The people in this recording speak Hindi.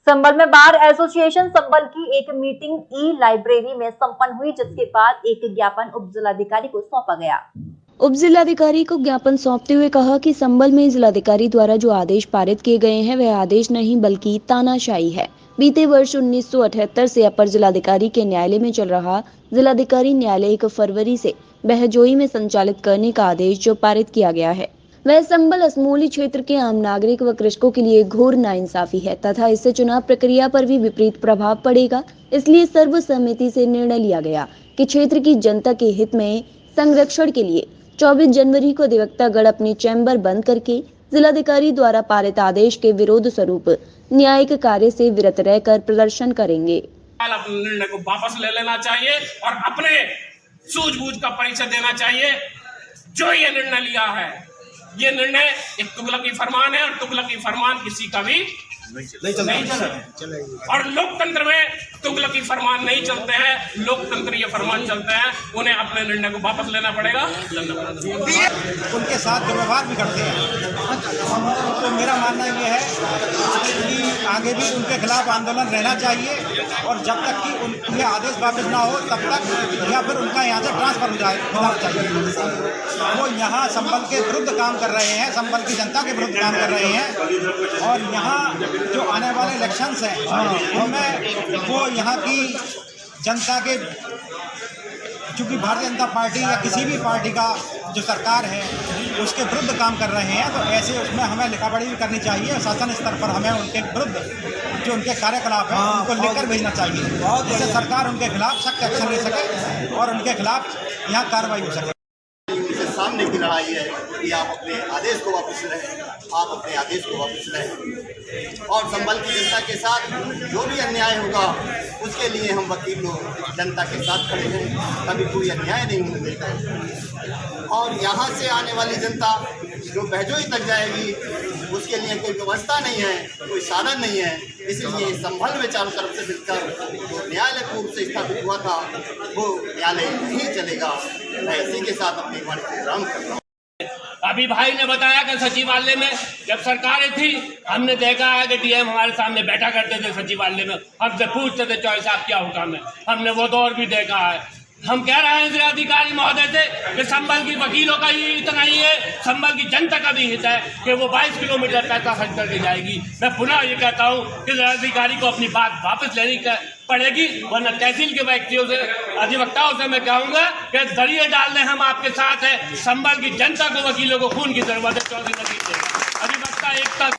संबल में बार एसोसिएशन संबल की एक मीटिंग ई लाइब्रेरी में संपन्न हुई, जिसके बाद एक ज्ञापन उप जिलाधिकारी को सौंपा गया। उप जिलाधिकारी को ज्ञापन सौंपते हुए कहा कि संबल में जिलाधिकारी द्वारा जो आदेश पारित किए गए हैं वह आदेश नहीं बल्कि तानाशाही है। बीते वर्ष 1978 से अपर जिलाधिकारी के न्यायालय में चल रहा जिलाधिकारी न्यायालय 1 फरवरी से बहजोई में संचालित करने का आदेश जो पारित किया गया है वह संबल असमोली क्षेत्र के आम नागरिक व कृषकों के लिए घोर नाइंसाफी है तथा इससे चुनाव प्रक्रिया पर भी विपरीत प्रभाव पड़ेगा। इसलिए सर्वसम्मति से निर्णय लिया गया कि क्षेत्र की जनता के हित में संरक्षण के लिए 24 जनवरी को अधिवक्ता गण अपनी चैम्बर बंद करके जिलाधिकारी द्वारा पारित आदेश के विरोध स्वरूप न्यायिक कार्य से विरत रहकर प्रदर्शन करेंगे। अपने निर्णय को वापस ले लेना चाहिए और अपने सूझबूझ का परिचय देना चाहिए। जो ये निर्णय लिया है, ये निर्णय एक तुगलकी फरमान है और तुगलकी फरमान किसी का भी नहीं चलेगा। और लोकतंत्र में तुगलकी फरमान नहीं चलते हैं, लोकतंत्र ये फरमान चलते हैं। उन्हें अपने निर्णय को वापस लेना पड़ेगा। उनके साथ दुर्व्यवहार भी करते हैं। तो मेरा मानना ये है कि आगे भी उनके खिलाफ आंदोलन रहना चाहिए और जब तक कि उनके आदेश वापस ना हो तब तक या फिर उनका यहाँ से ट्रांसफर हो जाना चाहिए। वो यहाँ संबल के विरुद्ध काम कर रहे हैं, संबल की जनता के विरुद्ध काम कर रहे हैं और यहाँ जो आने वाले इलेक्शंस हैं उनमें वो यहाँ की जनता के, चूँकि भारतीय जनता पार्टी या किसी भी पार्टी का जो सरकार है उसके विरुद्ध काम कर रहे हैं, तो ऐसे उसमें हमें लिखापढ़ी भी करनी चाहिए। शासन स्तर पर हमें उनके विरुद्ध जो उनके कार्यकलाप हैं उनको लेकर भेजना चाहिए, जिससे सरकार उनके खिलाफ सख्त एक्शन ले सके और उनके खिलाफ यहाँ कार्रवाई हो सके। सामने की लड़ाई है कि आप अपने आदेश को वापस लें, आप अपने आदेश को वापस लें और संबल की जनता के साथ जो भी अन्याय होगा उसके लिए हम वकील लोग जनता के साथ खड़े हैं। कभी कोई अन्याय नहीं होने देगा और यहाँ से आने वाली जनता जो बहजोई तक जाएगी उसके लिए कोई व्यवस्था नहीं है, कोई साधन नहीं है। इसलिए संभल में चारों तरफ से मिलकर जो न्यायालय पूर्व से स्थापित हुआ था वो न्यायालय नहीं चलेगा। मैं इसी के साथ अपनी वाणी को विराम करता हूँ। अभी भाई ने बताया कि सचिवालय में जब सरकारें थी हमने देखा है कि डीएम हमारे सामने बैठा करते थे सचिवालय में, हमसे पूछते थे चौधरी साहब क्या हुक्म है। हमने वो दौर भी देखा है। हम कह रहे हैं जिलाधिकारी महोदय से कि संबल की वकीलों का ही इतना ही है, संबल की जनता का भी हित है कि वो 22 किलोमीटर पैसा खर्च करके जाएगी। मैं पुनः ये कहता हूँ कि जिलाधिकारी को अपनी बात वापस लेनी पड़ेगी, वरना तहसील के व्यक्तियों से, अधिवक्ताओं से मैं कहूँगा कि दरिये डालने हम आपके साथ है। संबल की जनता को, वकीलों को खून की जरूरत है। चौधरी वकील अधिवक्ता एकता